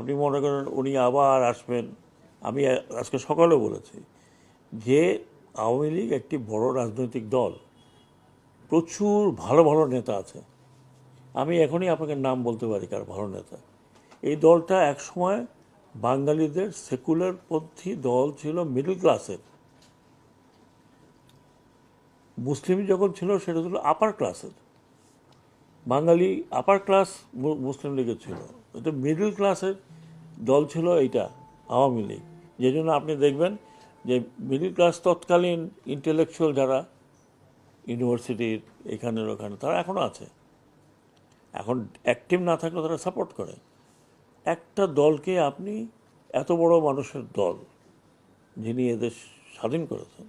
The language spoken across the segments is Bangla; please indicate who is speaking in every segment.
Speaker 1: আপনি মনে করেন উনি আবার আসবেন। আমি আজকে সকালে বলেছি যে আওয়ামী লীগ একটি বড় রাজনৈতিক দল, প্রচুর ভালো ভালো নেতা আছে। আমি এখনই আপনাকে নাম বলতে পারি কার ভালো নেতা। এই দলটা একসময় বাঙালিদের সেকুলার পন্থী দল ছিল, মিডল ক্লাসের। মুসলিম যখন ছিল সেটা ছিল আপার ক্লাসের। বাঙালি আপার ক্লাস মুসলিম লীগের ছিল, এটা মিডল ক্লাসের দল ছিল এইটা আওয়ামী লীগ। যে জন্য আপনি দেখবেন যে মিডল ক্লাস তৎকালীন ইন্টেলেকচুয়াল যারা ইউনিভার্সিটির এখানের ওখানে তারা এখনও আছে, এখন অ্যাক্টিভ না থাকলে তারা সাপোর্ট করে। একটা দলকে আপনি, এত বড় মানুষের দল যিনি এদের স্বাধীন করেছেন,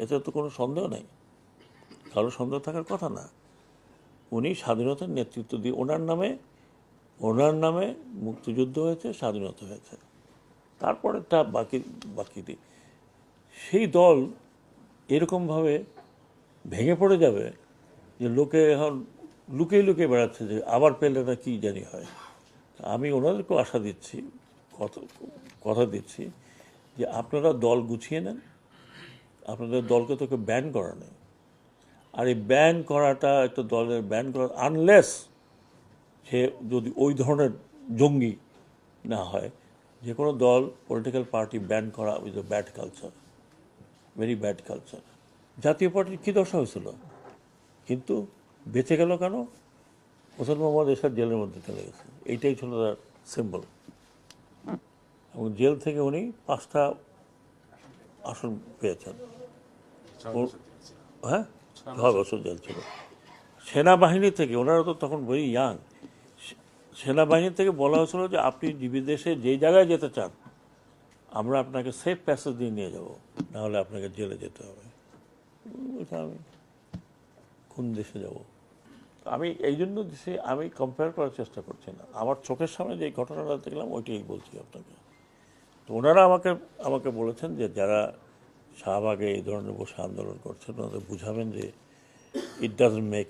Speaker 1: এতে তো কোনো সন্দেহ নেই, কারো সন্দেহ থাকার কথা না। উনি স্বাধীনতার নেতৃত্ব দিয়ে ওনার নামে মুক্তিযুদ্ধ হয়েছে, স্বাধীনতা হয়েছে। তারপরেরটা বাকি সেই দল এরকমভাবে ভেঙে পড়ে যাবে যে লোকে এখন লুকিয়ে লুকিয়ে বেড়াচ্ছে যে আবার পেলে না কি জানি হয়। আমি ওনাদেরকেও আশা দিচ্ছি, কথা দিচ্ছি যে আপনারা দল গুছিয়ে নেন। আপনাদের দলকে তোকে ব্যান করা নেই। আর এই ব্যান করাটা, একটা দলের ব্যান করা, আনলেস সে যদি ওই ধরনের জঙ্গি না হয়, যে কোনো দল, পলিটিক্যাল পার্টি ব্যান করা with a bad culture, very bad culture. জাতীয় পার্টির কী দশা হয়েছিল, কিন্তু বেঁচে গেল কেন? হোসেন মোহাম্মদ এরশাদ জেলের মধ্যে চলে গেছে, এইটাই ছিল তার সিম্বল। এবং জেল থেকে উনি 5টা আসন পেয়েছেন। হ্যাঁ, 6 বছর জেল ছিল। সেনাবাহিনী থেকে, ওনারা তো তখন ভেরি ইয়াং, সেনাবাহিনী থেকে বলা হয়েছিল যে আপনি বিদেশে যেই জায়গায় যেতে চান আমরা আপনাকে সেফ প্যাসেজ দিয়ে নিয়ে যাব, নাহলে আপনাকে জেলে যেতে হবে। ওইটা আমি কোন দেশে যাব? আমি এই জন্য দেশে আমি কম্পেয়ার করার চেষ্টা করছি না, আমার চোখের সামনে যে ঘটনাটা দেখলাম ওইটাই বলছি আপনাকে। তো ওনারা আমাকে বলেছেন যে যারা শাহবাগে এই ধরনের বসে আন্দোলন করছেন ওনাদের বুঝাবেন যে ইট ডাজন্ট মেক